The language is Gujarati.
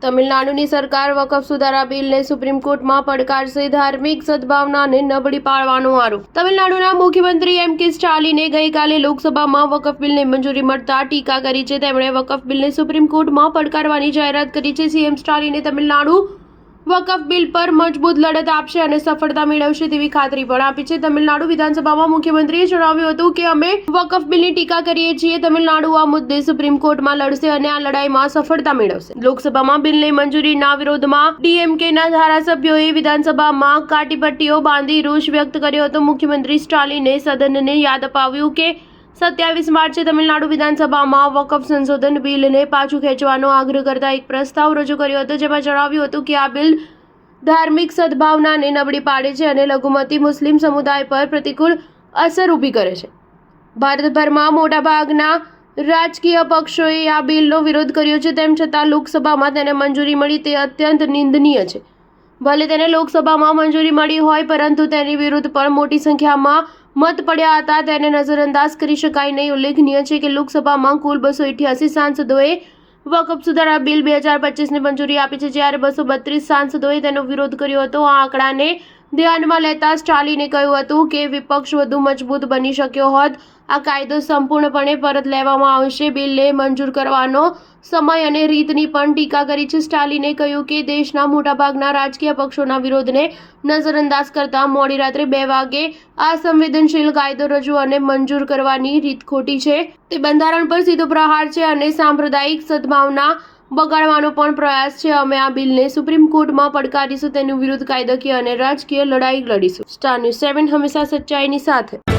તમિલનાડુની સરકાર વકફ સુધારા બિલને સુપ્રીમ કોર્ટમાં પડકારશે, ધાર્મિક સદભાવનાને નબળી પાડવાનો આરોપ. તમિલનાડુના મુખ્યમંત્રી એમ.કે. સ્ટાલિને ગઈકાલે લોકસભામાં વકફ બિલને મંજૂરી મળતા ટીકા કરી છે. તેમણે વકફ બિલને સુપ્રીમ કોર્ટમાં પડકારવાની જાહેરાત કરી છે. સીએમ સ્ટાલિને તમિલનાડુ વકફ બિલ પર મજબૂત લડત આપશે અને સફળતા મેળવશે તેવી ખાતરી પણ આપી છે. તમિલનાડુ વિધાનસભામાં મુખ્યમંત્રીએ જણાવ્યું હતું કે અમે વકફ બિલની ટીકા કરીએ છીએ. તમિલનાડુ આ મુદ્દે સુપ્રીમ કોર્ટમાં લડશે અને આ લડાઈમાં સફળતા મેળવશે. લોકસભામાં બિલને મંજૂરીના વિરોધમાં ડીએમકેના ધારાસભ્યોએ વિધાનસભામાં કાટીપટ્ટીઓ બાંધી રોષ વ્યક્ત કર્યો હતો. મુખ્યમંત્રી સ્ટાલિને સદનને યાદ અપાવ્યું કે 27 માર્ચે તમિલનાડુ વિધાનસભામાં વકફ સંશોધન બિલને પાછું ખેંચવાનો આગ્રહ કરતા એક પ્રસ્તાવ રજૂ કર્યો હતો, જેમાં જણાવ્યું હતું કે આ બિલ ધાર્મિક સદભાવનાને નબળી પાડે છે અને લઘુમતી મુસ્લિમ સમુદાય પર પ્રતિકૂળ અસર ઊભી કરે છે. ભારતભરમાં મોટાભાગના રાજકીય પક્ષોએ આ બિલનો વિરોધ કર્યો છે. તેમ છતાં લોકસભામાં તેને મંજૂરી મળી તે અત્યંત નિંદનીય છે. ભલે તેને લોકસભામાં મંજૂરી મળી હોય, પરંતુ તેની વિરુદ્ધ પણ મોટી સંખ્યામાં મત પડ્યા હતા. તેને નજરઅંદાજ કરી શકાય નહીં. ઉલ્લેખનીય છે કે લોકસભામાં કુલ 288 સાંસદોએ વકફ સુધારા બિલ 2025ને મંજૂરી આપી છે, જ્યારે 232 સાંસદોએ તેનો વિરોધ કર્યો હતો. આ આંકડાને ધ્યાનમાં લેતા સ્ટાલિને કહ્યું હતું કે વિપક્ષ વધુ મજબૂત બની શક્યો હોત. આ કાયદો સંપૂર્ણપણે પરત લેવામાં આવશે. બિલને મંજૂર કરવાનો સમય અને રીતની પણ ટીકા કરી છે. સ્ટાલિને કહ્યું કે દેશના મોટાભાગના રાજકીય પક્ષોના વિરોધને નજરઅંદાજ કરતા મોડી રાત્રે 2 વાગે આ સંવેદનશીલ કાયદો રજૂ અને મંજૂર કરવાની રીત ખોટી છે. તે બંધારણ પર સીધો પ્રહાર છે અને સાંપ્રદાયિક સદભાવના બગાડવાનો પણ પ્રયાસ છે. અમે આ બિલને સુપ્રીમ કોર્ટમાં પડકારીશું. તેનું વિરુદ્ધ કાયદાકીય અને રાજકીય લડાઈ લડીશું. સ્ટાર ન્યૂઝ 7 હંમેશા સચ્ચાઈની સાથે.